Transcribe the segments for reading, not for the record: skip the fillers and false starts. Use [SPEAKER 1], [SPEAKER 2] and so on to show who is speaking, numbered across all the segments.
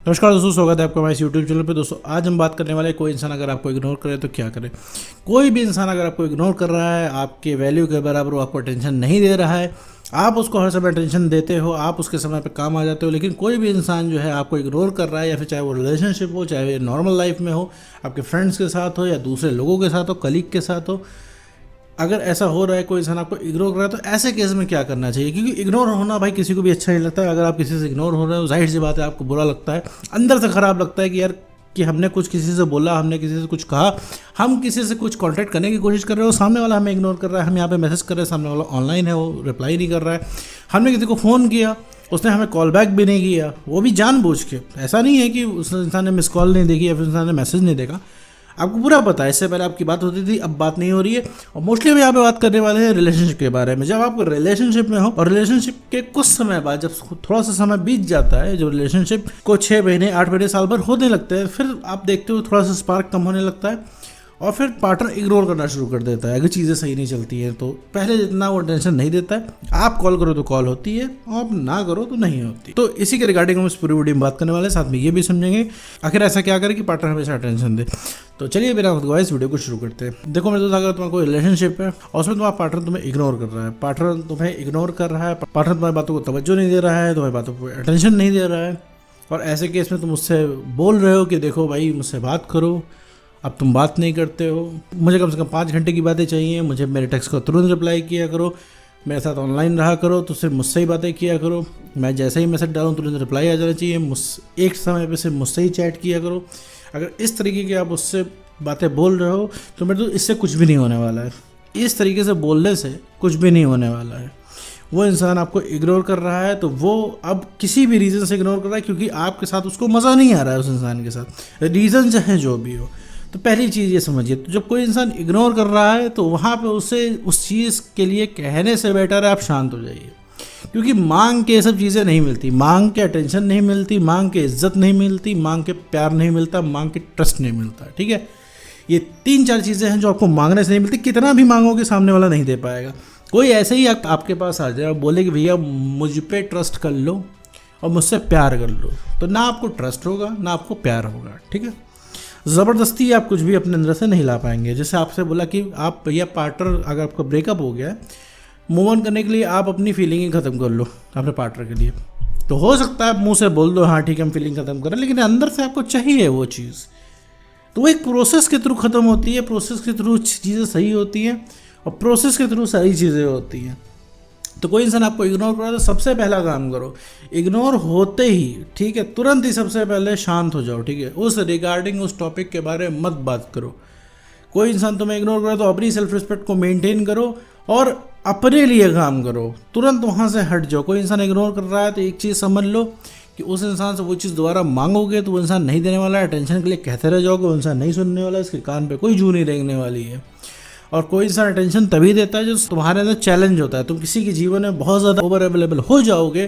[SPEAKER 1] नमस्कार दोस्तों, स्वागत है आपका हमारे यूट्यूब चैनल पे। दोस्तों आज हम बात करने वाले कोई इंसान अगर आपको इग्नोर करे तो क्या करे। कोई भी इंसान अगर आपको इग्नोर कर रहा है, आपके वैल्यू के बराबर वो आपको अटेंशन नहीं दे रहा है, आप उसको हर समय अटेंशन देते हो, आप उसके समय पे काम आ जाते हो, लेकिन कोई भी इंसान जो है आपको इग्नोर कर रहा है, या फिर चाहे वो रिलेशनशिप हो, चाहे वो नॉर्मल लाइफ में हो, आपके फ्रेंड्स के साथ हो या दूसरे लोगों के साथ हो, कलीग के साथ हो, अगर ऐसा हो रहा है कोई इंसान आपको इग्नोर कर रहा है तो ऐसे केस में क्या करना चाहिए। क्योंकि इग्नोर होना भाई किसी को भी अच्छा नहीं लगता है। अगर आप किसी से इग्नोर हो रहे हो, जाहिर सी बात है आपको बुरा लगता है, अंदर से ख़राब लगता है कि यार कि हमने कुछ किसी से बोला, हमने किसी से कुछ कहा, हम किसी से कुछ कांटेक्ट करने की कोशिश कर रहे हो, सामने वाला हमें इग्नोर कर रहा है, हम यहाँ पे मैसेज कर रहे हैं, सामने वाला ऑनलाइन है, वो रिप्लाई नहीं कर रहा है, हमने किसी को फ़ोन किया, उसने हमें कॉल बैक भी नहीं किया, वो भी जानबूझ के। ऐसा नहीं है कि उस इंसान ने मिस कॉल नहीं देखी या फिर इंसान ने मैसेज नहीं देखा, आपको पूरा पता है। इससे पहले आपकी बात होती थी, अब बात नहीं हो रही है। और मोस्टली हम यहाँ पे बात करने वाले हैं रिलेशनशिप के बारे में। जब आप रिलेशनशिप में हो और रिलेशनशिप के कुछ समय बाद जब थोड़ा सा समय बीत जाता है, जो रिलेशनशिप को 6 महीने 8 महीने साल भर होने लगते हैं, फिर आप देखते हो थोड़ा सा स्पार्क कम होने लगता है और फिर पार्टनर इग्नोर करना शुरू कर देता है अगर चीज़ें सही नहीं चलती हैं। तो पहले जितना वो टेंशन नहीं देता है, आप कॉल करो तो कॉल होती है, आप ना करो तो नहीं होती। तो इसी के रिगार्डिंग हम इस पूरी वीडियो में बात करने वाले हैं, साथ में ये भी समझेंगे आखिर ऐसा क्या करें कि पार्टनर हमेशा टेंशन दे। तो चलिए बिना वक्त इस वीडियो को शुरू करते हैं। देखो मेरे दोस्त, अगर तुम्हारा कोई रिलेशनशिप है और उसमें तुम्हारा पार्टनर तुम्हें इग्नोर कर रहा है, पार्टनर तुम्हें इग्नोर कर रहा है, पार्टनर तुम्हारी बातों को तवज्जो नहीं दे रहा है, तुम्हारी बातों को अटेंशन नहीं दे रहा है, और ऐसे केस में तुम उससे बोल रहे हो कि देखो भाई मुझसे बात करो, अब तुम बात नहीं करते हो, मुझे कम से कम 5 घंटे की बातें चाहिए, मुझे मेरे टेक्स्ट को तुरंत रिप्लाई किया करो, मेरे साथ ऑनलाइन रहा करो, तो सिर्फ मुझसे ही बातें किया करो, मैं जैसे ही मैसेज डालूँ तुरंत रिप्लाई आ जाना चाहिए, एक समय पे सिर्फ मुझसे ही चैट किया करो। अगर इस तरीके की आप उससे बातें बोल रहे हो तो मेरे तो इससे कुछ भी नहीं होने वाला है। इस तरीके से बोलने से कुछ भी नहीं होने वाला है। वो इंसान आपको इग्नोर कर रहा है तो वो अब किसी भी रीज़न से इग्नोर कर रहा है क्योंकि आपके साथ उसको मज़ा नहीं आ रहा है उस इंसान के साथ, रीज़न चाहे जो भी हो। तो पहली चीज़ ये समझिए, तो जब कोई इंसान इग्नोर कर रहा है तो वहाँ पे उसे उस चीज़ के लिए कहने से बेटर है आप शांत हो जाइए। क्योंकि मांग के ये सब चीज़ें नहीं मिलती, मांग के अटेंशन नहीं मिलती, मांग के इज्जत नहीं मिलती, मांग के प्यार नहीं मिलता, मांग के ट्रस्ट नहीं मिलता। ठीक है, ये 3-4 चीज़ें हैं जो आपको मांगने से नहीं मिलती। कितना भी मांगोगे सामने वाला नहीं दे पाएगा। कोई ऐसे ही आपके पास आ जाए और बोले कि भैया मुझ पे ट्रस्ट कर लो और मुझसे प्यार कर लो, तो ना आपको ट्रस्ट होगा ना आपको प्यार होगा। ठीक है, ज़बरदस्ती आप कुछ भी अपने अंदर से नहीं ला पाएंगे। जैसे आपसे बोला कि आप भैया पार्टनर, अगर आपका ब्रेकअप हो गया है, मूव ऑन करने के लिए आप अपनी फीलिंग ही ख़त्म कर लो अपने पार्टनर के लिए। तो हो सकता है आप मुंह से बोल दो हाँ ठीक है हम फीलिंग ख़त्म करें, लेकिन अंदर से आपको चाहिए वो चीज़। तो वो एक प्रोसेस के थ्रू ख़त्म होती है, प्रोसेस के थ्रू चीज़ें सही होती हैं और प्रोसेस के थ्रू सारी चीज़ें होती हैं। तो कोई इंसान आपको इग्नोर कर रहा है तो सबसे पहला काम करो, इग्नोर होते ही ठीक है तुरंत ही सबसे पहले शांत हो जाओ। ठीक है, उस रिगार्डिंग उस टॉपिक के बारे में मत बात करो। कोई इंसान तुम्हें इग्नोर कर रहा है तो अपनी सेल्फ रिस्पेक्ट को मेंटेन करो और अपने लिए काम करो, तुरंत वहाँ से हट जाओ। कोई इंसान इग्नोर कर रहा है तो एक चीज़ समझ लो कि उस इंसान से वो चीज़ दोबारा मांगोगे तो वो इंसान नहीं देने वाला है, अटेंशन के लिए कहते रह जाओगे, वो इंसान नहीं सुनने वाला है, इसके कान पे कोई जू नहीं रेंगने वाली है। और कोई इंसान अटेंशन तभी देता है जो तुम्हारे अंदर चैलेंज होता है। तुम किसी के जीवन में बहुत ज़्यादा ओवर अवेलेबल हो जाओगे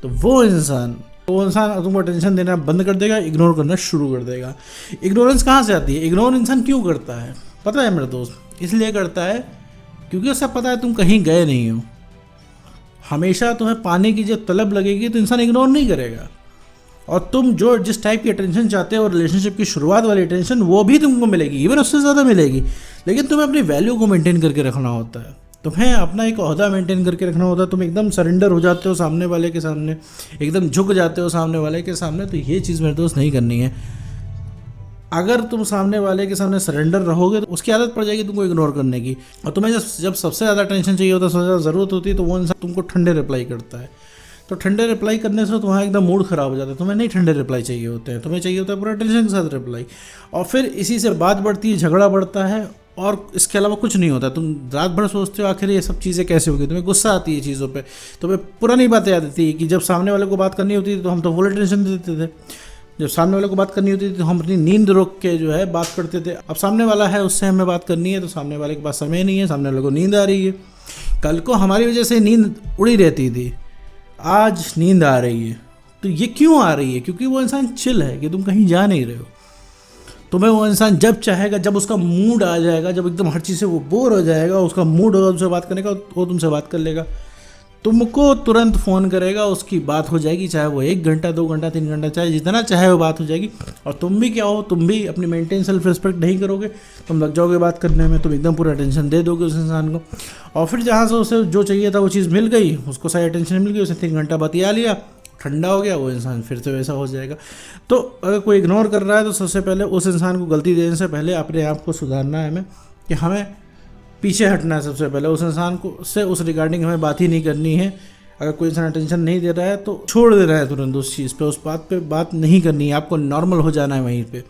[SPEAKER 1] तो वो इंसान तुमको अटेंशन देना बंद कर देगा, इग्नोर करना शुरू कर देगा। इग्नोरेंस कहाँ से आती है? इग्नोर इंसान क्यों करता है पता है मेरे दोस्त? इसलिए करता है क्योंकि उसे पता है तुम कहीं गए नहीं हो। हमेशा तुम्हें पाने की जब तलब लगेगी तो इंसान इग्नोर नहीं करेगा, और तुम जो जिस टाइप की अटेंशन चाहते हो, रिलेशनशिप की शुरुआत वाली अटेंशन, वो भी तुमको मिलेगी, इवन उससे ज़्यादा मिलेगी। लेकिन तुम्हें अपनी वैल्यू को मेंटेन करके रखना होता है, तुम्हें अपना एक ओहदा मेंटेन करके रखना होता है। तुम एकदम सरेंडर हो जाते हो सामने वाले के सामने, एकदम झुक जाते हो सामने वाले के सामने, तो ये चीज़ मेरे दोस्त नहीं करनी है। अगर तुम सामने वाले के सामने सरेंडर रहोगे तो उसकी आदत पड़ जाएगी तुमको इग्नोर करने की। और तुम्हें जब सबसे ज़्यादा टेंशन चाहिए होता है, सबसे ज़्यादा ज़रूरत होती है, तो वो इंसान तुमको ठंडे रिप्लाई करता है। तो ठंडे रिप्लाई करने से तुम्हारा एकदम मूड ख़राब हो जाता है। तुम्हें नहीं ठंडे रिप्लाई चाहिए होते हैं, तुम्हें चाहिए होता है पूरा टेंशन के साथ रिप्लाई। और फिर इसी से बात बढ़ती है, झगड़ा बढ़ता है, और इसके अलावा कुछ नहीं होता। तुम रात भर सोचते हो आखिर ये सब चीज़ें कैसे होगी, तुम्हें गुस्सा आती है चीज़ों पे, तुम्हें पुरानी बातें याद आती है कि जब सामने वाले को बात करनी होती थी तो हम तो फुल टेंशन देते थे, जब सामने वाले को बात करनी होती थी तो हम अपनी नींद रोक के जो है बात करते थे। अब सामने वाला है, उससे हमें बात करनी है तो सामने वाले के पास समय नहीं है, सामने वाले को नींद आ रही है। कल को हमारी वजह से नींद उड़ी रहती थी, आज नींद आ रही है। तो ये क्यों आ रही है? क्योंकि वो इंसान चिल है कि तुम कहीं जा नहीं रहे हो। तुम्हें वो इंसान जब चाहेगा, जब उसका मूड आ जाएगा, जब एकदम हर चीज़ से वो बोर हो जाएगा, उसका मूड होगा तुमसे बात करने का, वो तुमसे बात कर लेगा। तुमको तुरंत फ़ोन करेगा, उसकी बात हो जाएगी, चाहे वो 1 घंटा 2 घंटा 3 घंटा, चाहे जितना चाहे वो बात हो जाएगी। और तुम भी क्या हो, तुम भी अपनी मेंटेन सेल्फ रिस्पेक्ट नहीं करोगे, तुम लग जाओगे बात करने में, तुम एकदम पूरा अटेंशन दे दोगे उस इंसान को। और फिर जहाँ से उसे जो चाहिए था वो चीज़ मिल गई, उसको सही अटेंशन मिल गई, उसे 3 घंटा बतिया लिया, ठंडा हो गया, वो इंसान फिर से वैसा हो जाएगा। तो अगर कोई इग्नोर कर रहा है तो सबसे पहले उस इंसान को गलती देने से पहले अपने आप को सुधारना है हमें, कि हमें पीछे हटना है सबसे पहले। उस इंसान को से उस रिगार्डिंग हमें बात ही नहीं करनी है। अगर कोई इंसान अटेंशन नहीं दे रहा है तो छोड़ देना है तुरंत उस चीज़ पे, उस बात पे बात नहीं करनी है, आपको नॉर्मल हो जाना है वहीं पे।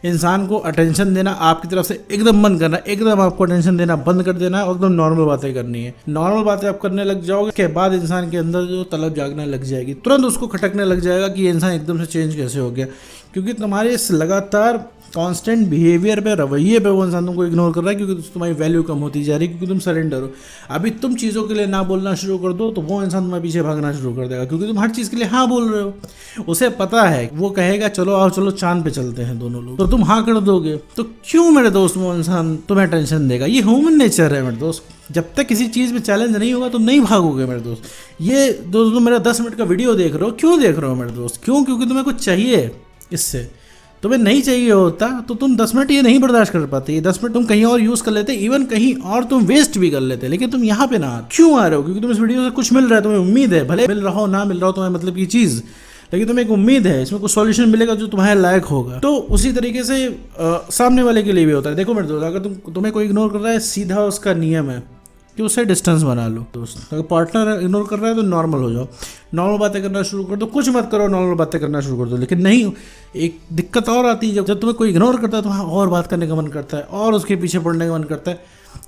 [SPEAKER 1] इंसान को अटेंशन देना आपकी तरफ से एकदम बंद करना, एकदम आपको अटेंशन देना बंद कर देना है और एकदम नॉर्मल बातें करनी है। नॉर्मल बातें आप करने लग जाओगे, उसके बाद इंसान के अंदर जो तलब जागने लग जाएगी, तुरंत उसको खटकने लग जाएगा कि ये इंसान एकदम से चेंज कैसे हो गया, क्योंकि तुम्हारे इस लगातार कांस्टेंट बिहेवियर पे, रवैये पे वो इंसान तुमको इग्नोर कर रहा है, क्योंकि तुम्हारी वैल्यू कम होती जा रही है, क्योंकि तुम सरेंडर हो। अभी तुम चीज़ों के लिए ना बोलना शुरू कर दो तो वो इंसान तुम्हारे पीछे भागना शुरू कर देगा, क्योंकि तुम हर चीज़ के लिए हाँ बोल रहे हो। उसे पता है, वो कहेगा चलो आओ चलो चांद पे चलते हैं दोनों लोग, तो तुम हाँ कर दोगे। तो क्यों मेरे दोस्त वो इंसान तुम्हें टेंशन देगा? ये ह्यूमन नेचर है मेरे दोस्त। जब तक किसी चीज़ में चैलेंज नहीं होगा तुम नहीं भागोगे मेरे दोस्त। ये दोस्तों मेरा 10 मिनट का वीडियो देख रहे हो, क्यों देख रहे हो मेरे दोस्त? क्यों? क्योंकि तुम्हें कुछ चाहिए इससे। तुम्हें नहीं चाहिए होता तो तुम 10 मिनट ये नहीं बर्दाश्त कर पाते। ये 10 मिनट तुम कहीं और यूज़ कर लेते, इवन कहीं और तुम वेस्ट भी कर लेते, लेकिन तुम यहाँ पे ना क्यों आ रहे हो? क्योंकि तुम इस वीडियो से कुछ मिल रहा है, तुम्हें उम्मीद है, भले मिल रहा हो ना मिल रहा हो तुम्हें मतलब की चीज़, लेकिन तुम्हें एक उम्मीद है इसमें कुछ सॉल्यूशन मिलेगा जो तुम्हारे लायक होगा। तो उसी तरीके से सामने वाले के लिए भी होता है। देखो मेरे दोस्त, अगर तुम्हें कोई इग्नोर कर रहा है, सीधा उसका नियम है कि उससे डिस्टेंस बना लो दोस्त। अगर पार्टनर इग्नोर कर रहा है तो नॉर्मल हो जाओ, नॉर्मल बातें करना शुरू कर दो, कुछ मत करो, नॉर्मल बातें करना शुरू कर दो। लेकिन नहीं, एक दिक्कत और आती है, जब तुम्हें कोई इग्नोर करता है तो वहाँ और बात करने का मन करता है, और उसके पीछे पड़ने का मन करता है,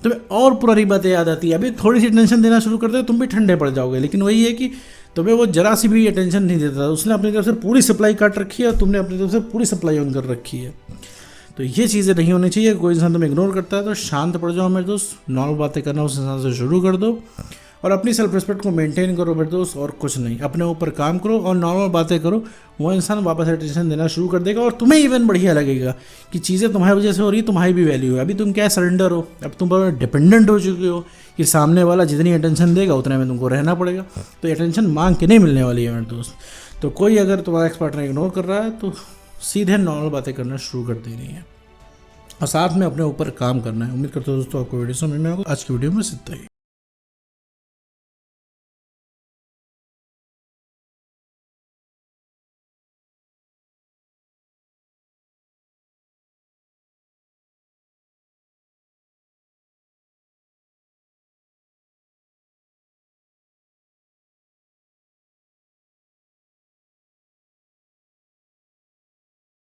[SPEAKER 1] तुम्हें और पुरानी बातें याद आती है। अभी थोड़ी सी टेंशन देना शुरू करते हो, तुम भी ठंडे पड़ जाओगे। लेकिन वही है कि तुम्हें वो जरा सी भी अटेंशन नहीं देता, उसने अपनी तरफ से पूरी सप्लाई काट रखी है और तुमने अपनी तरफ से पूरी सप्लाई ऑन कर रखी है। तो ये चीज़ें नहीं होनी चाहिए। कोई इंसान तुम्हें इग्नोर करता है तो शांत पड़ जाओ मेरे दोस्त, नॉर्मल बातें करना उस इंसान से शुरू कर दो और अपनी सेल्फ रिस्पेक्ट को मेंटेन करो मेरे दोस्त, और कुछ नहीं। अपने ऊपर काम करो और नॉर्मल बातें करो, वो इंसान वापस अटेंशन देना शुरू कर देगा और तुम्हें इवन बढ़िया लगेगा कि चीज़ें तुम्हारी वजह से हो रही है, तुम्हारी भी वैल्यू है। अभी तुम क्या सरेंडर हो, अब तुम डिपेंडेंट हो चुके हो कि सामने वाला जितनी अटेंशन देगा उतने में तुमको रहना पड़ेगा। तो अटेंशन मांग के नहीं मिलने वाली है मेरे दोस्त। तो कोई अगर तुम्हारा एक्स पार्टनर इग्नोर कर रहा है तो सीधे नॉर्मल बातें करना शुरू कर देनी है और साथ में अपने ऊपर काम करना है। उम्मीद करता हूँ दोस्तों आपको वीडियो समझ में आएगा। आज की वीडियो में इतना ही।